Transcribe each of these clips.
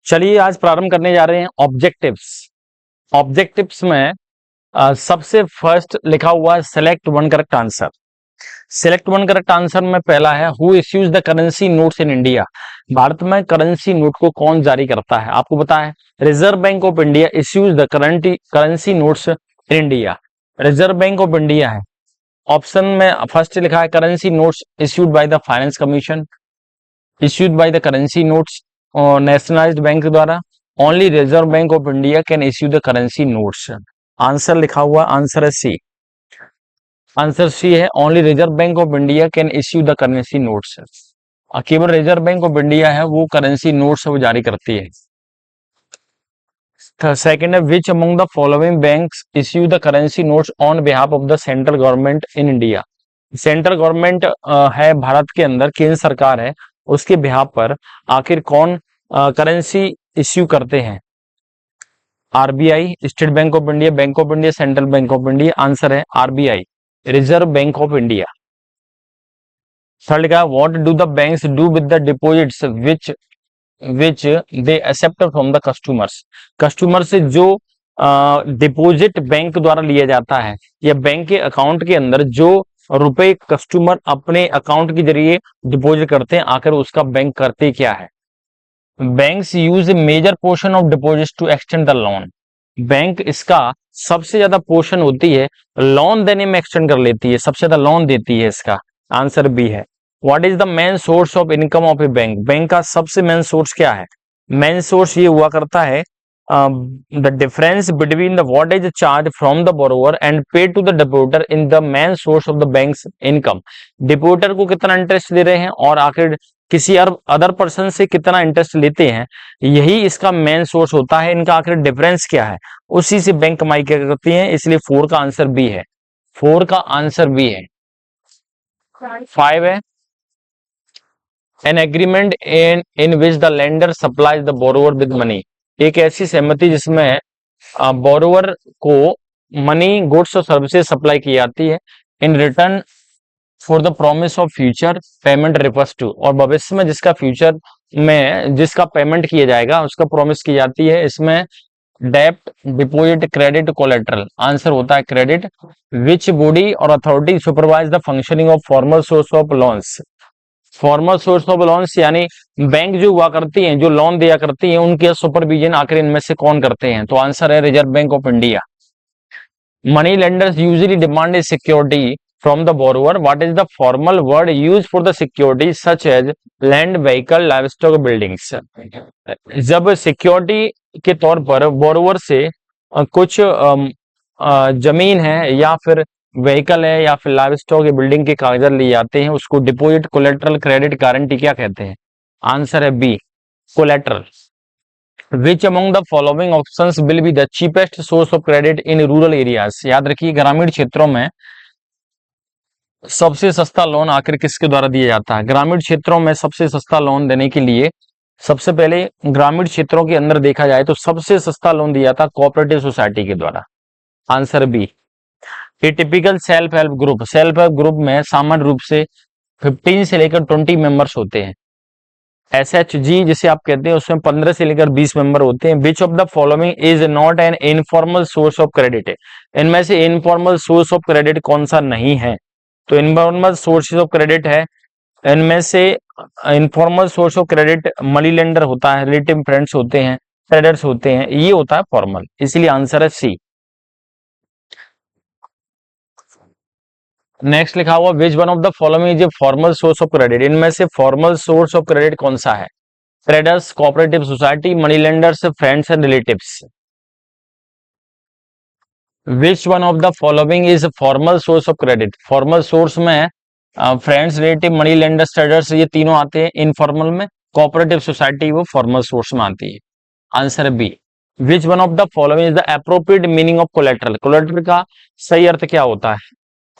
चलिए आज प्रारंभ करने जा रहे हैं ऑब्जेक्टिव्स। ऑब्जेक्टिव्स में सबसे फर्स्ट लिखा हुआ है select one correct answer. Select one correct answer में पहला है who issues the currency notes in India. Bharat में करेंसी नोट को कौन जारी करता है? आपको पता है Reserve bank of India issues the currency notes in India. Reserve bank of India है। ऑप्शन में फर्स्ट लिखा है currency notes issued by the Finance Commission, issued by the currency notes nationalised bank द्वारा। Only Reserve bank of India can issue the currency notes. Answer लिखा हुआ answer है C. Answer C है only Reserve bank of India can issue the currency notes. केवल reserve bank of India है वो currency notes वो जारी करती है। सेकेंड है विच among the following banks issue the currency notes on behalf of the central government in India. Central government है भारत के अंदर, केंद्र सरकार है, उसके बिहाफ पर आखिर कौन करेंसी इश्यू करते हैं? RBI, State Bank of India, Bank of India, Central Bank of India. Answer है RBI, reserve bank of India. Third का what do the banks do with the deposits which they accept from the customers. Customer से जो deposit bank द्वारा लिया जाता है या bank के अकाउंट के अंदर जो रुपए कस्टमर अपने अकाउंट के जरिए डिपॉजिट करते हैं, आखिर उसका बैंक करते क्या है? Banks use a major portion of deposit to extend the loan. Bank इसका सबसे ज्यादा पोर्शन होती है लोन देने में एक्सटेंड कर लेती है, सबसे ज्यादा लोन देती है। इसका आंसर बी है। What is the main source of income of A bank. Bank का सबसे मेन सोर्स क्या है? मेन सोर्स ये हुआ करता है the difference between the what is charge from the borrower and pay to the depositor in the main source of the banks income. Depositor को कितना इंटरेस्ट दे रहे हैं और आखिर किसी अदर पर्सन से कितना इंटरेस्ट लेते हैं, यही इसका मेन सोर्स होता है। इनका आखिर डिफरेंस क्या है, उसी से बैंक कमाई क्या करती है। इसलिए 4 का आंसर बी है। 4 का आंसर बी है। 5 है an agreement in which the lender supplies the borrower with money. एक ऐसी सहमति जिसमें बोरोवर को मनी, गुड्स और सर्विसेज सप्लाई की जाती है in return for the promise of future payment refers to. और भविष्य में जिसका फ्यूचर में जिसका पेमेंट किया जाएगा उसका प्रॉमिस की जाती है। इसमें डेप्ट, डिपॉजिट, क्रेडिट, कोलेट्रल। आंसर होता है क्रेडिट। विच बॉडी और authority supervise the functioning of formal source of loans. Formal source of loans यानी बैंक जो हुआ करती हैं, जो लोन दिया करती हैं, उनके सुपरविजन आखिर इनमें से कौन करते हैं? तो आंसर है Reserve bank of India. Money lenders usually demand A security from the borrower. What is the formal word used for the security such as land, vehicle, livestock, buildings? जब सिक्योरिटी के तौर पर बोरोवर से कुछ जमीन है या फिर व्हीकल है या फिर लाइवस्टॉक या बिल्डिंग के कागजात लिए जाते हैं, उसको डिपॉजिट, कोलेट्रल, क्रेडिट, गारंटी क्या कहते हैं? आंसर है B, collateral. Which among the following options will be the cheapest source of credit in rural areas. याद रखिए ग्रामीण क्षेत्रों में सबसे सस्ता लोन आखिर किसके द्वारा दिया जाता है? ग्रामीण क्षेत्रों में सबसे सस्ता लोन देने के लिए सबसे पहले ग्रामीण क्षेत्रों के अंदर देखा जाए तो सबसे सस्ता लोन दिया था कोऑपरेटिव सोसाइटी के द्वारा। Answer B. A typical self help group. Self help group में सामान्य रूप से 15 से लेकर 20 मेंबर्स होते हैं। SHG जिसे आप कहते हैं उसमें 15 से लेकर 20 मेंबर होते हैं। विच of the following is not an informal source of credit. इनमें से इनफॉर्मल सोर्स ऑफ क्रेडिट कौन सा नहीं है? तो इनफॉर्मल सोर्सेज ऑफ क्रेडिट है, इनमें से informal source of credit money lender होता है, रिलेटिव फ्रेंड्स होते हैं, ट्रेडर्स होते हैं, ये होता है फॉर्मल। इसलिए आंसर है सी। नेक्स्ट लिखा हुआ which one of the following is a formal source of credit. इनमें से फॉर्मल सोर्स ऑफ क्रेडिट कौन सा है? Traders, cooperative society, money lenders, friends and relatives. Which one of the following is formal source of credit. Formal source में friends, relative, money lenders, traders ये तीनों आते हैं। इनफॉर्मल में कोऑपरेटिव सोसाइटी वो फॉर्मल सोर्स में आती है। Answer B. Which one of the following is the appropriate meaning of collateral. Collateral का सही अर्थ क्या होता है?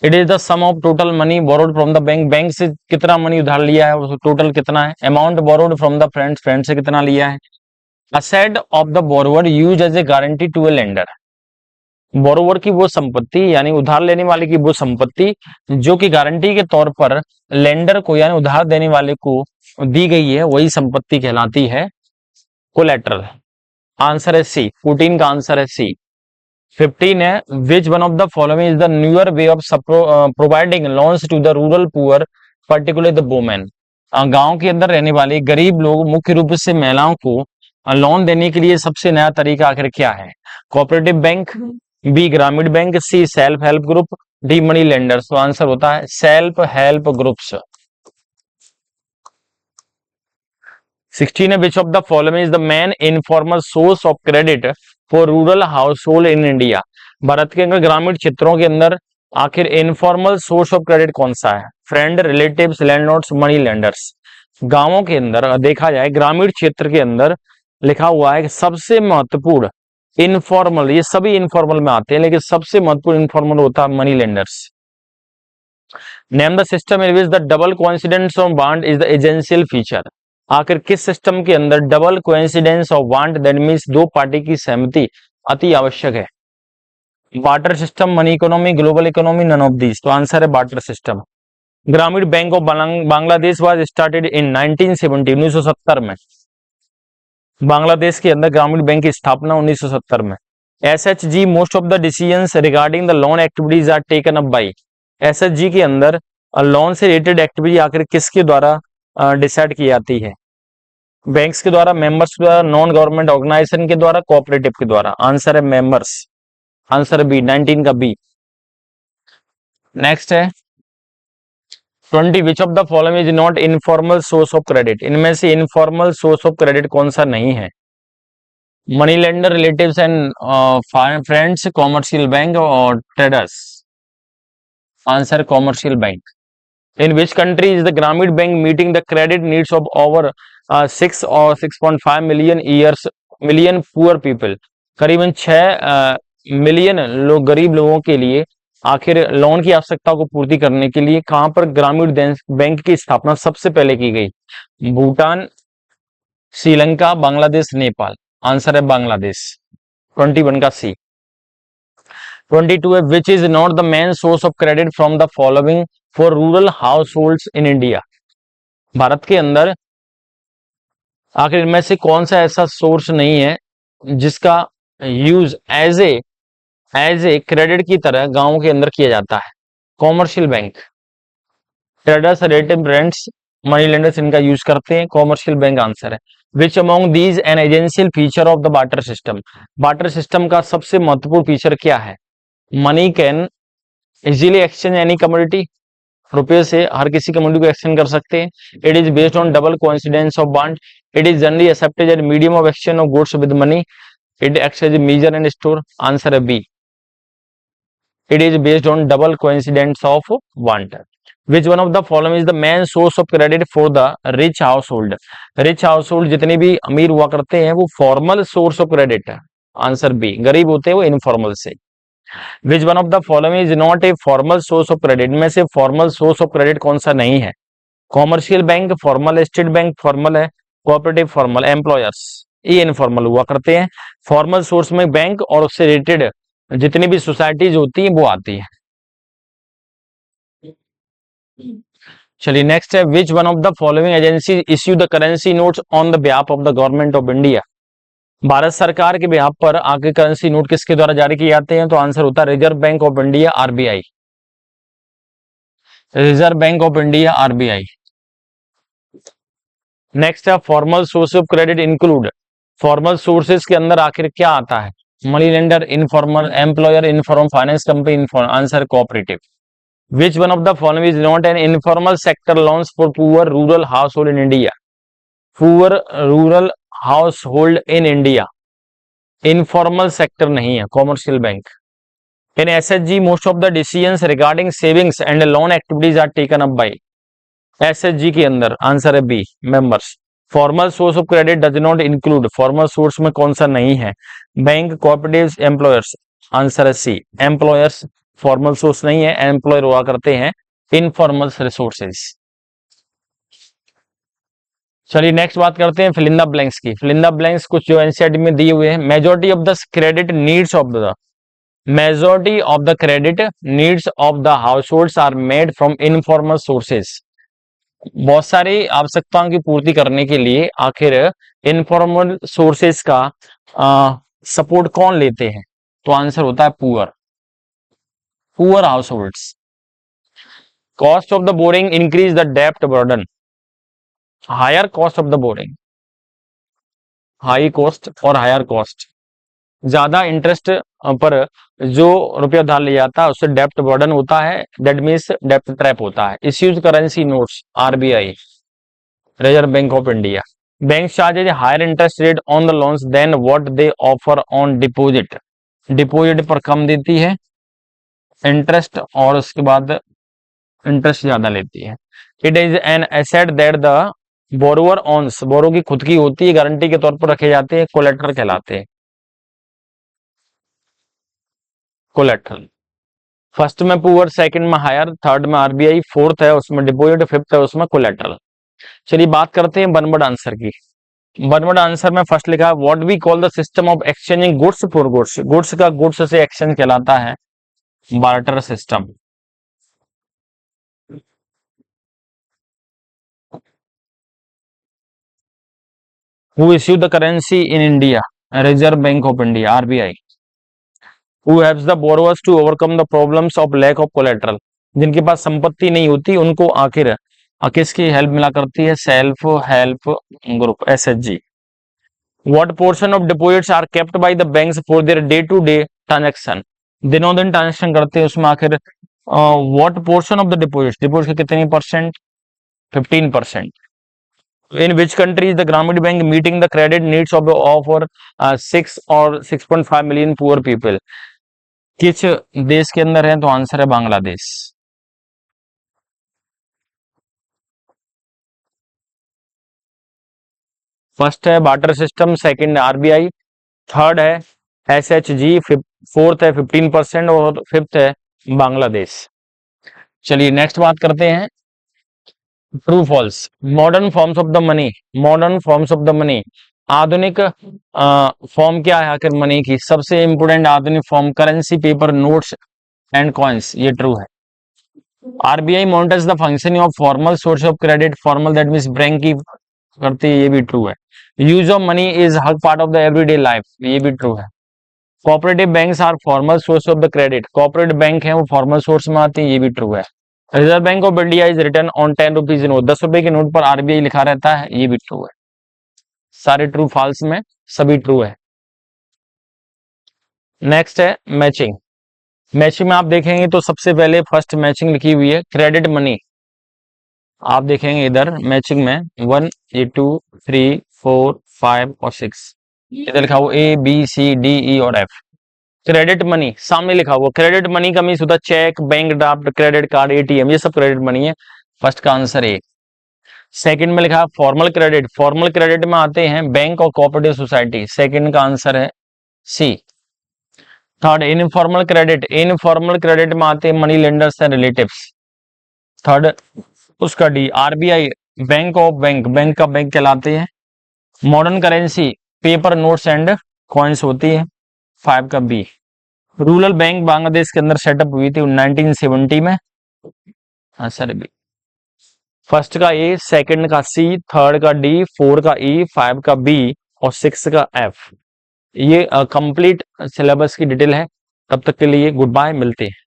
It is the sum of total money borrowed from the bank. Bank से कितना मनी उधार लिया है, वो टोटल कितना है। Amount borrowed from the friends, friend से कितना लिया है। Asset of the borrower used as a guarantee to a lender. Borrower की वो संपत्ति यानी उधार लेने वाले की वो संपत्ति जो कि गारंटी के तौर पर लेंडर को यानी उधार देने वाले को दी गई है, वही संपत्ति कहलाती है कोलेटरल, आंसर है सी, 14 का आंसर है सी। 15 है, which one of the following is the newer way of providing loans to the rural poor particularly the women. गांव के अंदर रहने वाले गरीब लोग, मुख्य रूप से महिलाओं को लोन देने के लिए सबसे नया तरीका आखिर क्या है? Cooperative bank, B Grameen bank, C self help group, D money lenders. तो आंसर होता है सेल्फ हेल्प ग्रुप्स। 16 है, which of the following is the main informal source of credit for rural household in India. भारत के अंदर ग्रामीण क्षेत्रों के अंदर आखिर इनफॉर्मल सोर्स ऑफ क्रेडिट कौन सा है? Friend, relatives, landlords, money lenders. गांवों के अंदर देखा जाए, ग्रामीण क्षेत्र के अंदर लिखा हुआ है कि सबसे महत्वपूर्ण इनफॉर्मल, ये सभी इनफॉर्मल में आते हैं लेकिन सबसे महत्वपूर्ण इनफॉर्मल होता है money lenders. Name the system in which the double coincidence of want is the essential feature. आखिर किस सिस्टम के अंदर double coincidence of want, that means दो पार्टी की सहमति अति आवश्यक है? Barter system, money economy, global economy, none of these. तो आंसर है barter system. Grameen bank of Bangladesh was started in 1970, 1970 में। बांग्लादेश के अंदर ग्रामीण बैंक की स्थापना 1970 में। SHG, most of the decisions regarding the loan activities are taken up by. SHG के अंदर लोन से रिलेटेड एक्टिविटी आखिर किसके द्वारा डिसाइड की जाती है? बैंक्स के द्वारा, मेंबर्स के द्वारा, नॉन गवर्नमेंट ऑर्गेनाइजेशन के द्वारा, कोऑपरेटिव के द्वारा। आंसर है मेंबर्स, आंसर बी, 19 का बी। नेक्स्ट है 20, विच of the following is not informal source of credit. इनमें से इनफॉर्मल सोर्स ऑफ क्रेडिट कौन सा नहीं है? Money lender, relatives and friends, commercial bank और traders. Answer commercial bank. In which country is the Grameen bank meeting the credit needs of over 6 और 6.5 million poor people. करीबन 6 million लोग, गरीब लोगों के लिए आखिर लोन की आवश्यकता को पूर्ति करने के लिए कहां पर ग्रामीण बैंक की स्थापना सबसे पहले की गई? भूटान, श्रीलंका, बांग्लादेश, नेपाल। आंसर है बांग्लादेश, 21 का सी। 22 है, which is not the main source of credit from the following for rural house holds in India. भारत के अंदर आखिर इनमें से कौन सा ऐसा सोर्स नहीं है जिसका यूज एज ए क्रेडिट की तरह गांवों के अंदर किया जाता है? Commercial bank, traders, relative brands, money lenders इनका यूज करते हैं। कॉमर्शियल बैंक आंसर है। Which among these an essential feature of the barter system. Barter system का सबसे महत्वपूर्ण फीचर क्या है? Money can easily exchange any commodity. रुपये से हर किसी कमोडिटी को एक्सचेंज कर सकते हैं। It is based on double coincidence of bond. It is generally accepted as medium of exchange of goods with money. It acts as measure and store. Answer है B, it is based on double coincidence of want. Which one of the following is the main source of credit for the rich household. Rich household जितने भी अमीर हुआ करते हैं वो formal source of credit है। Answer B, गरीब होते हैं वो इनफॉर्मल से। विच one of the following is not a formal source of credit. में से फॉर्मल सोर्स ऑफ क्रेडिट कौन सा नहीं है? Commercial bank formal, state bank formal है, कोऑपरेटिव फॉर्मल, एम्प्लॉयर्स ये इनफॉर्मल हुआ करते हैं। फॉर्मल सोर्स में बैंक और उससे रिलेटेड जितनी भी सोसाइटीज होती हैं वो आती है। चलिए नेक्स्ट है, which one of the following agency issue the currency notes on the behalf of the government of India. Bharat सरकार के बिहाफ पर आगे करेंसी नोट किसके द्वारा जारी किए जाते हैं? तो आंसर होता है Reserve bank of India, RBI. Reserve bank of India, RBI. Next है, formal source of credit include. Formal sources के अंदर आखिर क्या आता है? Money lender, informal, employer, inform, finance company, answer cooperative. Which one of the following is not an informal sector loans for poor rural household in India? Poor rural household in India, informal sector नहीं है, commercial bank. In SHG, most of the decisions regarding savings and loan activities are taken up by SHG के अंदर। Answer है B, members. Formal source of credit does not include, formal source में कौन सा नहीं है? Bank, cooperatives, employers। आंसर है सी, employers। Formal source नहीं है, एम्प्लॉयर हुआ करते हैं इनफॉर्मल रिसोर्सेज। चलिए नेक्स्ट बात करते हैं फिल इन द ब्लैंक्स की। फिल इन द ब्लैंक्स कुछ जो एनसीईआरटी में दिए हुए हैं। Majority of the credit needs of the household are made from informal sources. बहुत सारी आवश्यकताओं की पूर्ति करने के लिए आखिर इनफॉर्मल सोर्सेस का सपोर्ट कौन लेते हैं? तो आंसर होता है poor, poor household. Cost of the borrowing increase the डेप्ट burden, higher cost of the borrowing, high cost और हायर कॉस्ट, ज्यादा इंटरेस्ट पर जो रुपया धार लिया जाता है उससे डेप्ट बर्डन होता है, दैट मीन्स डेप्ट ट्रैप होता है। Issues currency notes, RBI, reserve bank of India. Bank charges higher interest rate on the loans than what they offer on deposit, deposit पर कम देती है इंटरेस्ट और उसके बाद इंटरेस्ट ज्यादा लेती है। It is an asset that the borrower owns, borrow की खुद की होती है, गारंटी के तौर पर रखे जाते हैं, कोलेटरल कहलाते हैं, कोलेटरल। फर्स्ट में पुअर, सेकंड में हायर, थर्ड में आरबीआई, फोर्थ है उसमें डिपॉजिट, फिफ्थ है उसमें कोलेटरल। चलिए बात करते हैं वन वर्ड आंसर की। वन वर्ड आंसर में फर्स्ट लिखा है what we call the system of exchanging goods for goods, goods का गुड्स से एक्सचेंज कहलाता है barter system. Who issue the currency in India? Reserve bank of India, RBI. Who helps the borrowers to overcome the problems of lack of collateral, जिनके पास संपत्ति नहीं होती उनको आखिर किसकी हेल्प मिला करती है? Self help group, SHG. What portion of deposits are kept by the banks for their day to day transaction, दिनों दिन ट्रांजेक्शन करते हैं उसमें आखिर what portion of the deposits, deposit के कितने percent? 15%। In which country is the Grameen bank meeting the credit needs of और 6 और 6.5 मिलियन पुअर पीपल, किस देश के अंदर है? तो आंसर है बांग्लादेश। फर्स्ट है barter system, second RBI, third है एसएचजी, फोर्थ है 15% और फिफ्थ है बांग्लादेश। चलिए नेक्स्ट बात करते हैं true false. Modern forms of the money, modern forms of the money, आधुनिक फॉर्म क्या है आखिर मनी की? सबसे इंपोर्टेंट आधुनिक form currency, paper, notes and coins, ये ट्रू है। RBI monitors the function of formal source of credit, formal that means bank की करती है, ये भी ट्रू है। यूज ऑफ मनी इज हर part of the everyday life, ये भी ट्रू है। Cooperative banks are formal source of the credit, cooperative bank है वो फॉर्मल सोर्स में आती है, ये भी ट्रू है। Reserve bank of India is return on 10 rupees note, 10 रुपए के नोट पर आरबीआई लिखा रहता है, ये भी ट्रू है। सारे ट्रू फॉल्स में सभी ट्रू है। नेक्स्ट है मैचिंग। मैचिंग में आप देखेंगे तो सबसे पहले फर्स्ट मैचिंग लिखी हुई है क्रेडिट मनी, आप देखेंगे इधर मैचिंग में 1, ये 2, 3, 4, 5 और 6, इधर लिखा हुआ A B C D E और एफ। क्रेडिट मनी सामने लिखा हुआ, क्रेडिट मनी का मीन्स होता है cheque, bank draft, credit card, ATM, ये सब क्रेडिट मनी है। फर्स्ट का आंसर ए। सेकंड में लिखा है फॉर्मल क्रेडिट, फॉर्मल क्रेडिट में आते हैं बैंक और कोऑपरेटिव सोसाइटी, सेकंड का आंसर है C. Third informal credit, informal credit में आते हैं money lenders and relatives, third उसका D. RBI bank of bank, bank का बैंक कहलाते हैं। Modern currency paper, notes and coins होती है, 5 का बी। रूरल बैंक बांग्लादेश के अंदर सेटअप हुई थी 1970 में, आंसर बी। फर्स्ट का ए, सेकंड का सी, थर्ड का डी, 4 का ई, 5 का बी और 6 का एफ। ये कंप्लीट सिलेबस की डिटेल है। तब तक के लिए गुड बाय, मिलते हैं।